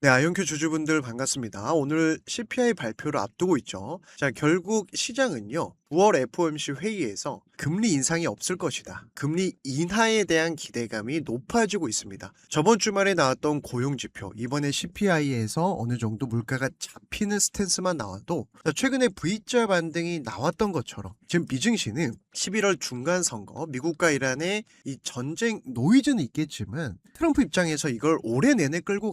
네, 아이온큐 주주분들 반갑습니다. 오늘 CPI 발표를 앞두고 있죠. 자, 결국 시장은요, 9월 FOMC 회의에서 금리 인상이 없을 것이다. 금리 인하에 대한 기대감이 높아지고 있습니다. 저번 주말에 나왔던 고용지표, 이번에 CPI에서 어느 정도 물가가 잡히는 스탠스만 나와도 최근에 V자 반등이 나왔던 것처럼 지금 미증시는 11월 중간 선거, 미국과 이란의 이 전쟁 노이즈는 있겠지만 트럼프 입장에서 이걸 올해 내내 끌고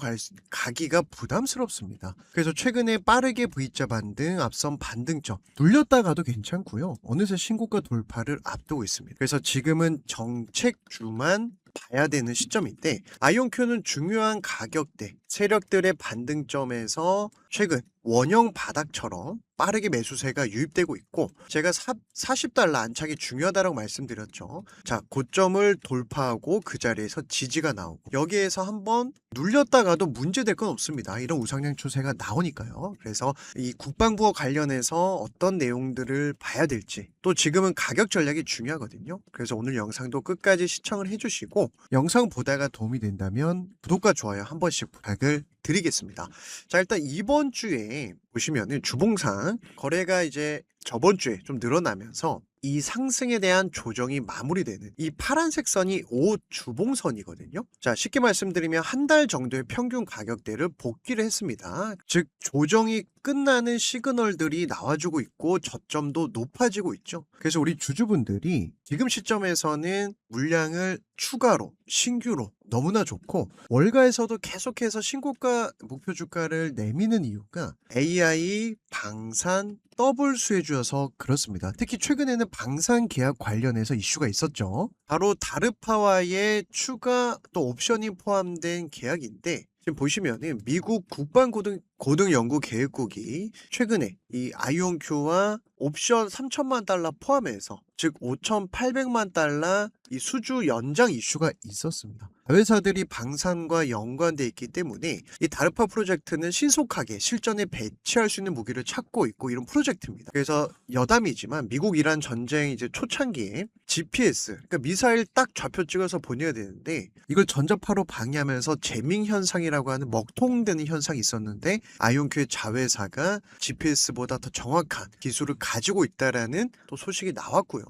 가기가 부담스럽습니다. 그래서 최근에 빠르게 V자 반등, 앞선 반등점 눌렸다가도 괜찮고요. 어느새 신고가 돌파를 앞두고 있습니다. 그래서 지금은 정책주만 봐야 되는 시점인데 아이온큐는 중요한 가격대, 세력들의 반등점에서 최근 원형 바닥처럼 빠르게 매수세가 유입되고 있고 제가 40달러 안착이 중요하다고 말씀드렸죠. 자, 고점을 돌파하고 그 자리에서 지지가 나오고 여기에서 한번 눌렸다가도 문제될 건 없습니다. 이런 우상향 추세가 나오니까요. 그래서 이 국방부와 관련해서 어떤 내용들을 봐야 될지 또 지금은 가격 전략이 중요하거든요. 그래서 오늘 영상도 끝까지 시청을 해주시고 영상 보다가 도움이 된다면 구독과 좋아요 한 번씩 부탁을 드리겠습니다. 자, 일단 이번 주에 보시면은 주봉상 거래가 이제 저번 주에 좀 늘어나면서 이 상승에 대한 조정이 마무리되는 이 파란색 선이 5주봉선이거든요. 자, 쉽게 말씀드리면 한 달 정도의 평균 가격대를 복귀를 했습니다. 즉 조정이 끝나는 시그널들이 나와주고 있고 저점도 높아지고 있죠. 그래서 우리 주주분들이 지금 시점에서는 물량을 추가로 신규로 너무나 좋고 월가에서도 계속해서 신고가 목표 주가를 내미는 이유가 AI, 방산, 더블 수혜주여서 그렇습니다. 특히 최근에는 방산 계약 관련해서 이슈가 있었죠. 바로 다르파와의 추가 또 옵션이 포함된 계약인데 지금 보시면은 미국 국방고등연구계획국이 최근에 이 아이온큐와 옵션 3천만 달러 포함해서 즉 5,800만 달러 이 수주 연장 이슈가 있었습니다. 회사들이 방산과 연관돼 있기 때문에 이 다르파 프로젝트는 신속하게 실전에 배치할 수 있는 무기를 찾고 있고 이런 프로젝트입니다. 그래서 여담이지만 미국 이란 전쟁 이제 초창기에 GPS 그러니까 미사일 딱 좌표 찍어서 보내야 되는데 이걸 전자파로 방해하면서 재밍 현상이라고 하는 먹통되는 현상이 있었는데 아이온큐의 자회사가 GPS보다 더 정확한 기술을 가지고 있다라는 또 소식이 나왔고요.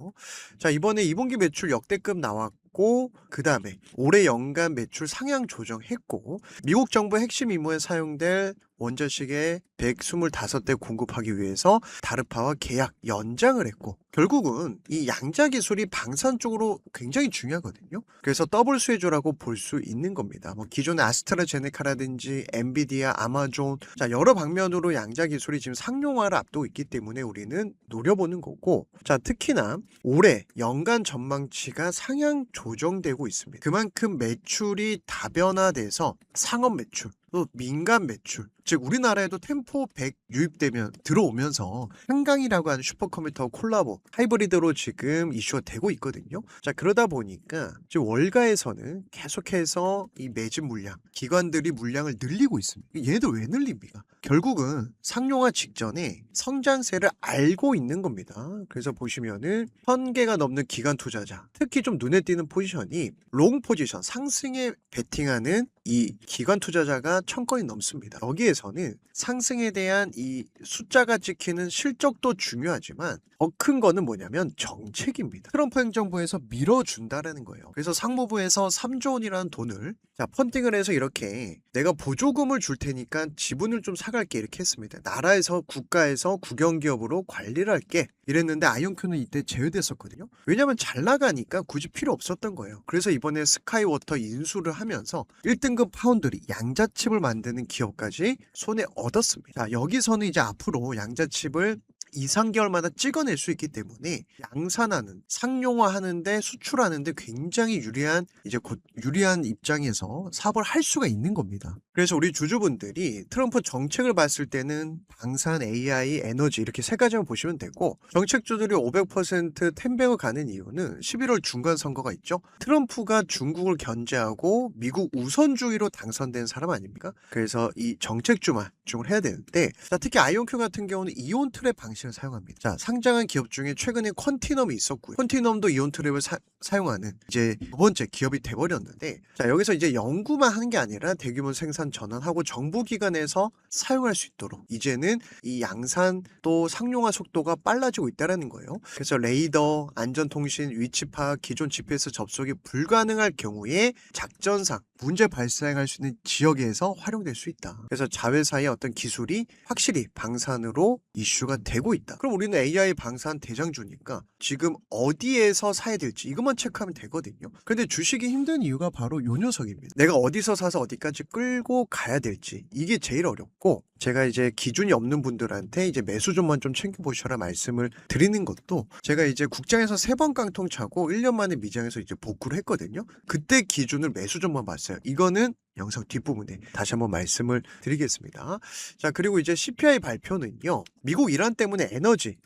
자, 이번에 2분기 매출 역대급 나왔고 그 다음에 올해 연간 매출 상향 조정했고 미국 정부 핵심 임무에 사용될 원자식의 125대 공급하기 위해서 다르파와 계약 연장을 했고 결국은 이 양자 기술이 방산 쪽으로 굉장히 중요하거든요. 그래서 더블 수혜주라고 볼 수 있는 겁니다. 뭐 기존의 아스트라제네카라든지 엔비디아, 아마존 자 여러 방면으로 양자 기술이 지금 상용화를 앞두고 있기 때문에 우리는 노려보는 거고 자 특히나 올해 연간 전망치가 상향 조정되고 있습니다. 그만큼 매출이 다변화돼서 상업 매출 또 민간 매출 즉 우리나라에도 템포 100 유입되면 들어오면서 한강이라고 하는 슈퍼컴퓨터 콜라보 하이브리드로 지금 이슈가 되고 있거든요. 자 그러다 보니까 지금 월가에서는 계속해서 이 매집 물량 기관들이 물량을 늘리고 있습니다. 얘네들 왜 늘립니까? 결국은 상용화 직전에 성장세를 알고 있는 겁니다. 그래서 보시면은 1000개가 넘는 기관 투자자 특히 좀 눈에 띄는 포지션이 롱 포지션 상승에 베팅하는 이 기관 투자자가 1000건이 넘습니다. 여기에서는 상승에 대한 이 숫자가 찍히는 실적도 중요하지만 더 큰 거는 뭐냐면 정책입니다. 트럼프 행정부에서 밀어준다라는 거예요. 그래서 상무부에서 3조 원이라는 돈을 자 펀딩을 해서 이렇게 내가 보조금을 줄 테니까 지분을 좀 사갈게 이렇게 했습니다. 나라에서 국가에서 국영기업으로 관리를 할게 이랬는데 아이온큐는 이때 제외됐었거든요. 왜냐면 잘 나가니까 굳이 필요 없었던 거예요. 그래서 이번에 스카이워터 인수를 하면서 1등급 파운드리 양자칩을 만드는 기업까지 손에 얻었습니다. 자, 여기서는 이제 앞으로 양자칩을 2, 3개월마다 찍어낼 수 있기 때문에 양산하는 상용화하는데 수출하는데 굉장히 유리한 이제 곧 유리한 입장에서 사업을 할 수가 있는 겁니다. 그래서 우리 주주분들이 트럼프 정책을 봤을 때는 방산, AI, 에너지 이렇게 세 가지만 보시면 되고 정책주들이 500% 텐뱅을 가는 이유는 11월 중간 선거가 있죠. 트럼프가 중국을 견제하고 미국 우선주의로 당선된 사람 아닙니까? 그래서 이 정책주만 집중을 해야 되는데 자, 특히 아이온큐 같은 경우는 이온 트랩 방식 가치를 사용합니다. 자, 상장한 기업 중에 최근에 퀀티넘이 있었고요. 퀀티넘도 이온 트랩을 사용하는 이제 두 번째 기업이 돼버렸는데, 자, 여기서 이제 연구만 하는 게 아니라 대규모 생산 전환하고 정부기관에서 사용할 수 있도록 이제는 이 양산 또 상용화 속도가 빨라지고 있다는 거예요. 그래서 레이더, 안전통신, 위치 파악, 기존 GPS 접속이 불가능할 경우에 작전상 문제 발생할 수 있는 지역에서 활용될 수 있다. 그래서 자회사의 어떤 기술이 확실히 방산으로 이슈가 되고 있다. 그럼 우리는 AI 방산 대장주니까 지금 어디에서 사야 될지 이것만 체크하면 되거든요. 근데 주식이 힘든 이유가 바로 요 녀석입니다. 내가 어디서 사서 어디까지 끌고 가야 될지 이게 제일 어렵고, 제가 이제 기준이 없는 분들한테 이제 매수좀만 좀 챙겨보셔라 말씀을 드리는 것도, 제가 이제 국장에서 3번 깡통 차고 1년 만에 미장에서 이제 복구를 했거든요. 그때 기준을 매수좀만 봤어요. 이거는 영상 뒷부분에 다시 한번 말씀을 드리겠습니다. 자, 그리고 이제 CPI 발표는요, 미국 이란 때문에 에너지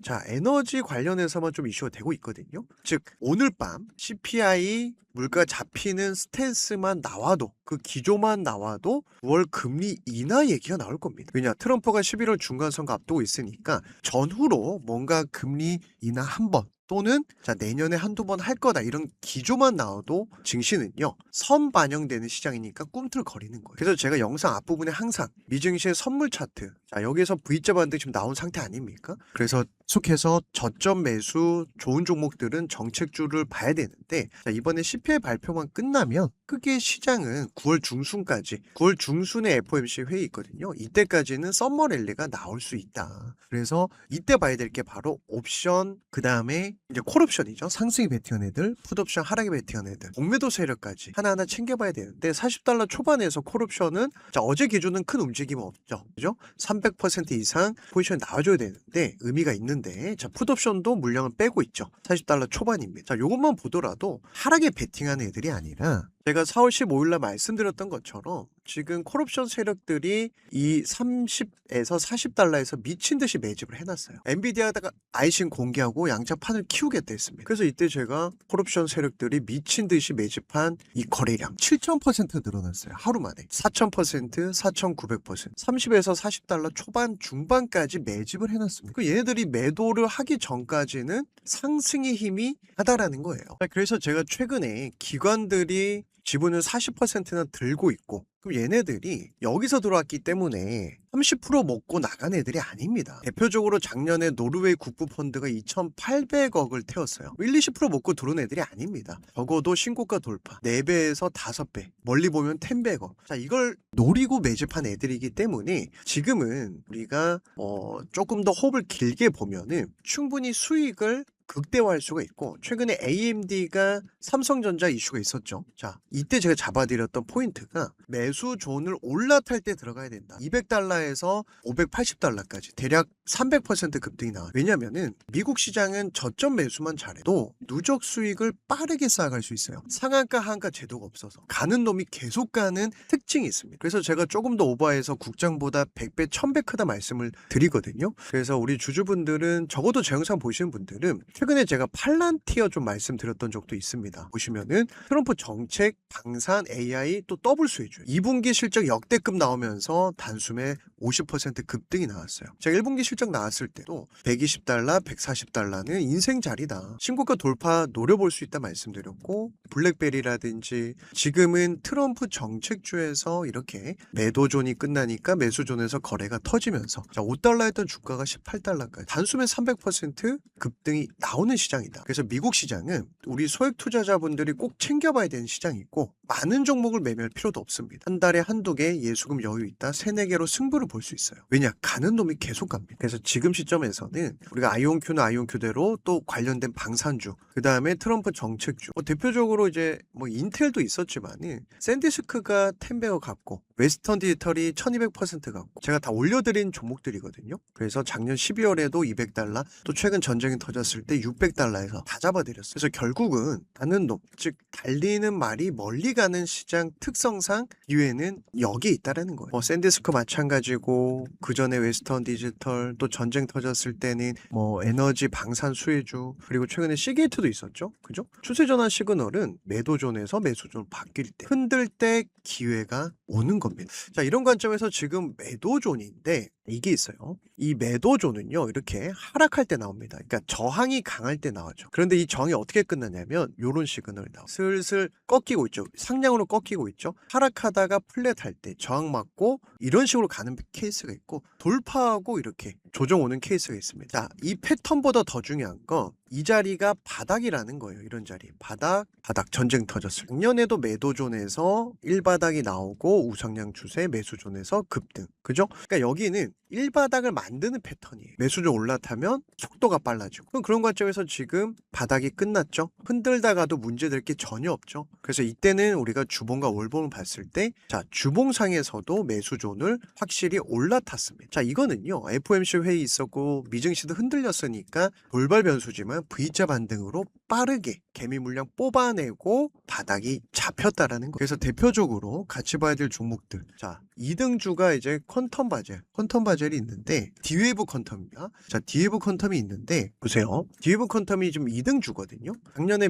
관련해서만 좀 이슈가 되고 있거든요. 즉 오늘 밤 CPI 물가 잡히는 스탠스만 나와도, 그 기조만 나와도 9월 금리 인하 얘기가 나올 겁니다. 왜냐, 트럼프가 11월 중간선거 앞두고 있으니까 전후로 뭔가 금리 인하 한 번 또는 자 내년에 한두 번 할 거다 이런 기조만 나와도 증시는요 선반영되는 시장이니까 꿈틀거리는 거예요. 그래서 제가 영상 앞부분에 항상 미증시의 선물 차트, 자 여기에서 V자 반등 지금 나온 상태 아닙니까? 그래서 계속해서 저점 매수 좋은 종목들은 정책주를 봐야 되는데, 자 이번에 CPI 발표만 끝나면 크게 시장은 9월 중순에 FOMC 회의 있거든요. 이때까지는 썸머 랠리가 나올 수 있다. 그래서 이때 봐야 될 게 바로 옵션, 그 다음에 이제 콜옵션이죠. 상승에 베팅한 애들, 풋옵션 하락에 베팅한 애들, 공매도 세력까지 하나하나 챙겨봐야 되는데, $40 초반에서 콜옵션은 자 어제 기준은 큰 움직임 없죠. 그죠? 300% 이상 포지션이 나와줘야 되는데 의미가 있는데, 자 풋옵션도 물량을 빼고 있죠. $40 초반입니다. 자 요것만 보더라도 하락에 베팅한 애들이 아니라, 제가 4월 15일 날 말씀드렸던 것처럼 지금 콜옵션 세력들이 이 30에서 $40에서 미친 듯이 매집을 해놨어요. 엔비디아가 아이신 공개하고 양자 판을 키우겠다 했습니다. 그래서 이때 제가 콜옵션 세력들이 미친 듯이 매집한 이 거래량 7,000% 늘어났어요. 하루 만에 4,000%, 4,900%, 30에서 $40 초반 중반까지 매집을 해놨습니다. 그 얘네들이 매도를 하기 전까지는 상승의 힘이 하다라는 거예요. 그래서 제가 최근에 기관들이 지분을 40%나 들고 있고, 그럼 얘네들이 여기서 들어왔기 때문에 30% 먹고 나간 애들이 아닙니다. 대표적으로 작년에 노르웨이 국부펀드가 2,800억을 태웠어요. 1, 20% 먹고 들어온 애들이 아닙니다. 적어도 신고가 돌파 4배에서 5배, 멀리 보면 10배억. 자 이걸 노리고 매집한 애들이기 때문에 지금은 우리가 조금 더 호흡을 길게 보면은 충분히 수익을 극대화할 수가 있고, 최근에 AMD가 삼성전자 이슈가 있었죠. 자 이때 제가 잡아드렸던 포인트가 매수 존을 올라탈 때 들어가야 된다. $200에서 $580까지 대략 300% 급등이 나와요. 왜냐면은 미국 시장은 저점 매수만 잘해도 누적 수익을 빠르게 쌓아갈 수 있어요. 상한가 하한가 제도가 없어서 가는 놈이 계속 가는 특징이 있습니다. 그래서 제가 조금 더 오버해서 국장보다 100배 1000배 크다 말씀을 드리거든요. 그래서 우리 주주분들은, 적어도 제 영상 보시는 분들은 최근에 제가 팔란티어 좀 말씀드렸던 적도 있습니다. 보시면은 트럼프 정책, 방산, AI 또 더블 수혜주 2분기 실적 역대급 나오면서 단숨에 50% 급등이 나왔어요. 제가 1분기 실적 나왔을 때도 $120, $140는 인생 자리다. 신고가 돌파 노려볼 수 있다 말씀드렸고, 블랙베리라든지 지금은 트럼프 정책주에서 이렇게 매도존이 끝나니까 매수존에서 거래가 터지면서 자 $5 했던 주가가 $18까지 단숨에 300% 급등이 나오는 시장이다. 그래서 미국 시장은 우리 소액 투자자분들이 꼭 챙겨봐야 되는 시장이고, 많은 종목을 매매할 필요도 없습니다. 한 달에 한두 개 예수금 여유 있다 3, 4개로 승부를 볼 수 있어요. 왜냐? 가는 놈이 계속 갑니다. 그래서 지금 시점에서는 우리가 아이온큐는 아이온큐대로 또 관련된 방산주, 그 다음에 트럼프 정책주, 대표적으로 이제 인텔도 있었지만은 샌디스크가 10배어 갔고, 웨스턴 디지털이 1200% 갔고, 제가 다 올려드린 종목들이거든요. 그래서 작년 12월에도 $200, 또 최근 전쟁이 터졌을 때 $600에서 다 잡아드렸어요. 그래서 결국은 가는 놈, 즉 달리는 말이 멀리 가는 시장 특성상 기회는 여기에 있다라는 거예요. 샌디스크 마찬가지고, 그 전에 웨스턴 디지털, 또 전쟁 터졌을 때는 에너지 방산 수혜주, 그리고 최근에 시게이트도 있었죠. 그죠? 추세 전환 시그널은 매도존에서 매수존 바뀔 때, 흔들 때 기회가 오는 겁니다. 자 이런 관점에서 지금 매도존인데 이게 있어요. 이 매도존은요, 이렇게 하락할 때 나옵니다. 그러니까 저항이 강할 때 나오죠. 그런데 이 저항이 어떻게 끝나냐면 요런 시그널이 나와요. 슬슬 꺾이고 있죠. 상향으로 꺾이고 있죠. 하락하다가 플랫할 때 저항 맞고 이런 식으로 가는 케이스가 있고, 돌파하고 이렇게 조정 오는 케이스가 있습니다. 자, 이 패턴보다 더 중요한 건 이 자리가 바닥이라는 거예요. 이런 자리. 바닥 전쟁 터졌을 때. 작년에도 매도존에서 1바닥이 나오고 우상향 추세, 매수존에서 급등. 그죠? 그러니까 여기는 1바닥을 만드는 패턴이에요. 매수존 올라타면 속도가 빨라지고. 그럼 그런 관점에서 지금 바닥이 끝났죠. 흔들다가도 문제될 게 전혀 없죠. 그래서 이때는 우리가 주봉과 월봉을 봤을 때, 자, 주봉상에서도 매수존을 확실히 올라탔습니다. 자, 이거는요, FOMC 회의 있었고 미증시도 흔들렸으니까 돌발 변수지만 V자 반등으로 빠르게 개미 물량 뽑아내고 바닥이 잡혔다라는 거. 그래서 대표적으로 같이 봐야 될 종목들. 자, 2등주가 이제 퀀텀 바젤이 있는데, D웨이브 퀀텀입니다. 자, D웨이브 퀀텀이 있는데 보세요. D웨이브 퀀텀이 지금 2등주거든요. 작년에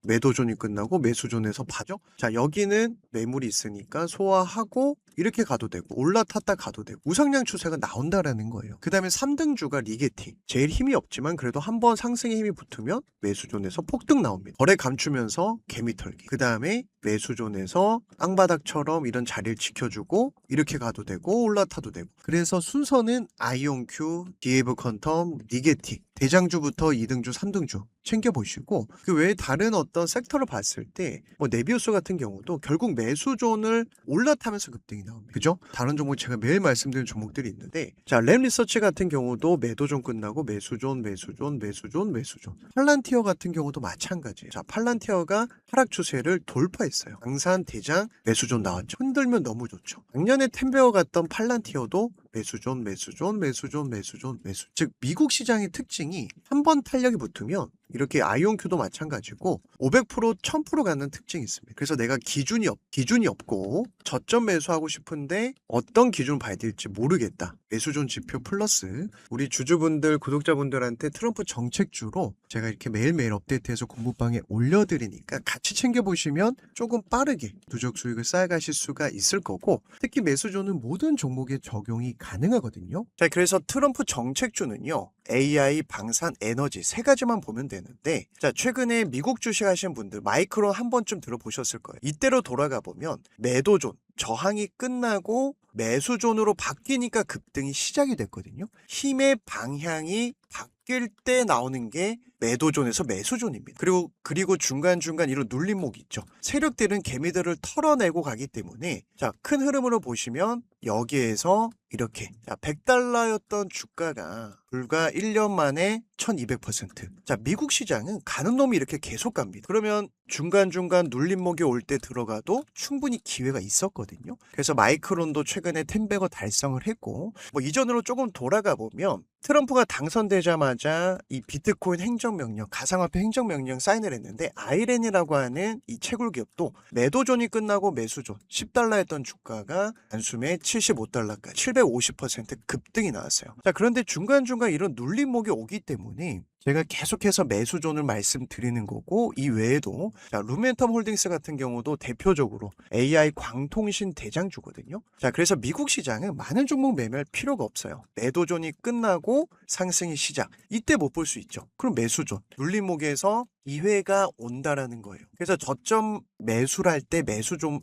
매도존이 끝나고 매수존에서 파죠. 자, 여기는 매물이 있으니까 소화하고 이렇게 가도 되고 올라탔다 가도 되고 우상향 추세가 나온다라는 거예요. 그 다음에 3등주가 리게팅. 제일 힘이 없지만 그래도 한번 상승의 힘이 붙으면 매수존에서 폭등 나옵니다. 거래 감추면서 개미 털기. 그 다음에 매수존에서 땅바닥처럼 이런 자리를 지켜주고 이렇게 가도 되고 올라타도 되고. 그래서 순서는 아이온큐, 디에브 퀀텀, 리게팅. 대장주부터 2등주, 3등주 챙겨보시고, 그 외에 다른 어떤 섹터를 봤을 때 뭐 네비우스 같은 경우도 결국 매수존을 올라타면서 급등이 나옵니다. 그죠? 다른 종목 제가 매일 말씀드리는 종목들이 있는데, 자, 램 리서치 같은 경우도 매도존 끝나고 매수존. 팔란티어 같은 경우도 마찬가지예요. 자, 팔란티어가 하락 추세를 돌파했어요. 강산 대장 매수존 나왔죠. 흔들면 너무 좋죠. 작년에 템베어 갔던 팔란티어도 매수존. 즉 미국 시장의 특징이 한 번 탄력이 붙으면 이렇게 아이온큐도 마찬가지고 500%, 1000% 가는 특징이 있습니다. 그래서 내가 기준이 없고 저점 매수하고 싶은데 어떤 기준을 봐야 될지 모르겠다. 매수존 지표 플러스 우리 주주분들, 구독자분들한테 트럼프 정책주로 제가 이렇게 매일매일 업데이트해서 공부방에 올려드리니까 같이 챙겨보시면 조금 빠르게 누적 수익을 쌓아가실 수가 있을 거고, 특히 매수존은 모든 종목에 적용이 가능하거든요. 자, 그래서 트럼프 정책주는요, AI, 방산, 에너지 세 가지만 보면 되는데, 자, 최근에 미국 주식 하신 분들 마이크론 한 번쯤 들어보셨을 거예요. 이때로 돌아가 보면 매도존, 저항이 끝나고 매수존으로 바뀌니까 급등이 시작이 됐거든요. 힘의 방향이 바뀔 때 나오는 게 매도존에서 매수존입니다. 그리고 중간중간 이런 눌림목이 있죠. 세력들은 개미들을 털어내고 가기 때문에, 자, 큰 흐름으로 보시면 여기에서 이렇게, 자, $100였던 주가가 불과 1년 만에 1200%. 자, 미국 시장은 가는 놈이 이렇게 계속 갑니다. 그러면 중간중간 눌림목이 올 때 들어가도 충분히 기회가 있었거든요. 그래서 마이크론도 최근에 10배거 달성을 했고, 뭐 이전으로 조금 돌아가 보면 트럼프가 당선되자마자 이 비트코인 행정명령, 가상화폐 행정명령 사인을 했는데, 아이렌이라고 하는 이 채굴 기업도 매도존이 끝나고 매수존, $10했던 주가가 단숨에 $75까지 750% 급등이 나왔어요. 자, 그런데 중간중간 이런 눌림목이 오기 때문에 제가 계속해서 매수존을 말씀드리는 거고, 이 외에도 자, 루멘텀 홀딩스 같은 경우도 대표적으로 AI 광통신 대장주거든요. 자, 그래서 미국 시장은 많은 종목 매매할 필요가 없어요. 매도존이 끝나고 상승이 시작, 이때 못 볼 수 있죠. 그럼 매수존, 눌림목에서 기회가 온다라는 거예요. 그래서 저점 매수를 할 때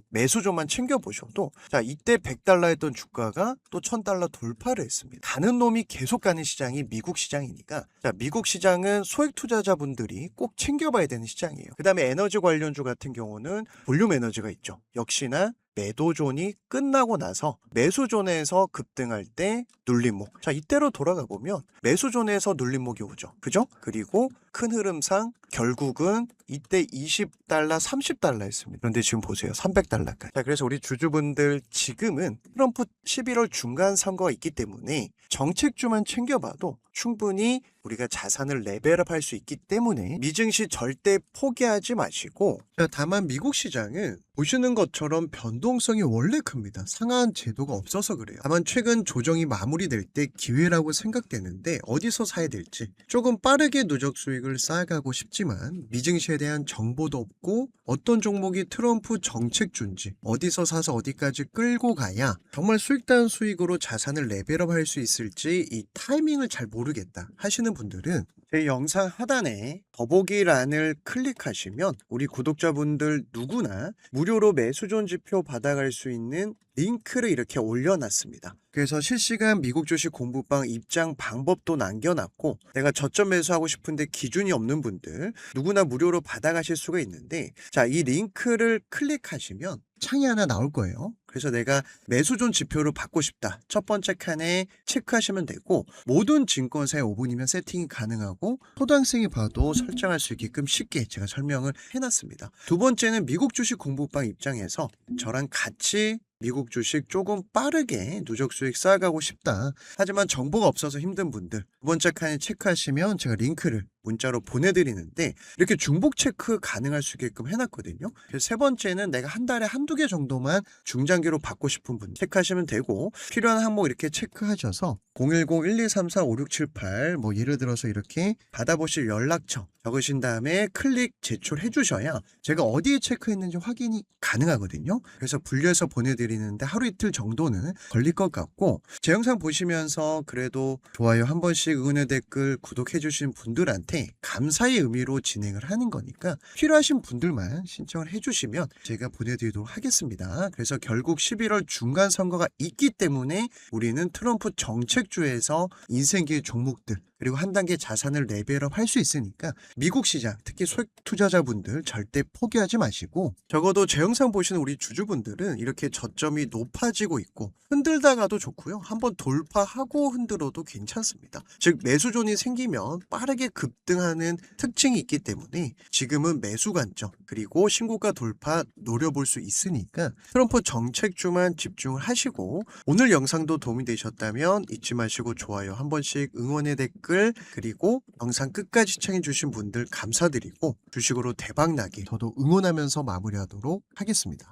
매수존만 챙겨보셔도, 자, 이때 $100했던 주가가 또 $1000 돌파를 했습니다. 가는 놈이 계속 가는 시장이 미국 시장이니까, 자, 미국 시장은 소액 투자자분들이 꼭 챙겨봐야 되는 시장이에요. 그 다음에 에너지 관련주 같은 경우는 볼륨 에너지가 있죠. 역시나 매도존이 끝나고 나서 매수존에서 급등할 때 눌림목. 자, 이때로 돌아가 보면 매수존에서 눌림목이 오죠. 그죠? 그리고 큰 흐름상 결국은 이때 $20, $30 했습니다. 그런데 지금 보세요. $300까지. 자, 그래서 우리 주주분들 지금은 트럼프 11월 중간 선거가 있기 때문에 정책주만 챙겨봐도 충분히 우리가 자산을 레벨업할 수 있기 때문에 미증시 절대 포기하지 마시고, 자, 다만 미국 시장은 보시는 것처럼 변동성이 원래 큽니다. 상한 제도가 없어서 그래요. 다만 최근 조정이 마무리될 때 기회라고 생각되는데 어디서 사야 될지, 조금 빠르게 누적 수익을 쌓아가고 싶지만 미증시에 대한 정보도 없고 어떤 종목이 트럼프 정책주인지, 어디서 사서 어디까지 끌고 가야 정말 수익다운 수익으로 자산을 레벨업할 수 있을지 이 타이밍을 잘 모르겠다 하시는 분들은 제 영상 하단에 더보기란을 클릭하시면 우리 구독자분들 누구나 무료로 매수존 지표 받아갈 수 있는 링크를 이렇게 올려놨습니다. 그래서 실시간 미국 주식 공부방 입장 방법도 남겨놨고, 내가 저점 매수하고 싶은데 기준이 없는 분들 누구나 무료로 받아가실 수가 있는데, 자, 이 링크를 클릭하시면 창이 하나 나올 거예요. 그래서 내가 매수존 지표를 받고 싶다, 첫 번째 칸에 체크하시면 되고, 모든 증권사의 5분이면 세팅이 가능하고 초등학생이 봐도 설정할 수 있게끔 쉽게 제가 설명을 해놨습니다. 두 번째는 미국 주식 공부방 입장에서 저랑 같이 미국 주식 조금 빠르게 누적 수익 쌓아가고 싶다, 하지만 정보가 없어서 힘든 분들 두 번째 칸에 체크하시면 제가 링크를 문자로 보내드리는데 이렇게 중복 체크 가능할 수 있게끔 해놨거든요. 그래서 세 번째는 내가 한 달에 한두 개 정도만 중장기로 받고 싶은 분 체크하시면 되고, 필요한 항목 이렇게 체크하셔서 010-1234-5678 뭐 예를 들어서 이렇게 받아보실 연락처 적으신 다음에 클릭 제출해 주셔야 제가 어디에 체크했는지 확인이 가능하거든요. 그래서 분류해서 보내드리는데 하루 이틀 정도는 걸릴 것 같고, 제 영상 보시면서 그래도 좋아요 한 번씩, 응원의 댓글, 구독해 주신 분들한테 감사의 의미로 진행을 하는 거니까 필요하신 분들만 신청을 해주시면 제가 보내드리도록 하겠습니다. 그래서 결국 11월 중간 선거가 있기 때문에 우리는 트럼프 정책주에서 인생기회 종목들 그리고 한 단계 자산을 레벨업 할 수 있으니까 미국 시장, 특히 소액 투자자분들 절대 포기하지 마시고, 적어도 제 영상 보시는 우리 주주분들은 이렇게 저점이 높아지고 있고 흔들다가도 좋고요, 한번 돌파하고 흔들어도 괜찮습니다. 즉 매수존이 생기면 빠르게 급등하는 특징이 있기 때문에 지금은 매수 관점 그리고 신고가 돌파 노려볼 수 있으니까 트럼프 정책주만 집중을 하시고, 오늘 영상도 도움이 되셨다면 잊지 마시고 좋아요 한 번씩, 응원의 댓글, 그리고 영상 끝까지 시청해주신 분들 감사드리고 주식으로 대박나게 저도 응원하면서 마무리하도록 하겠습니다.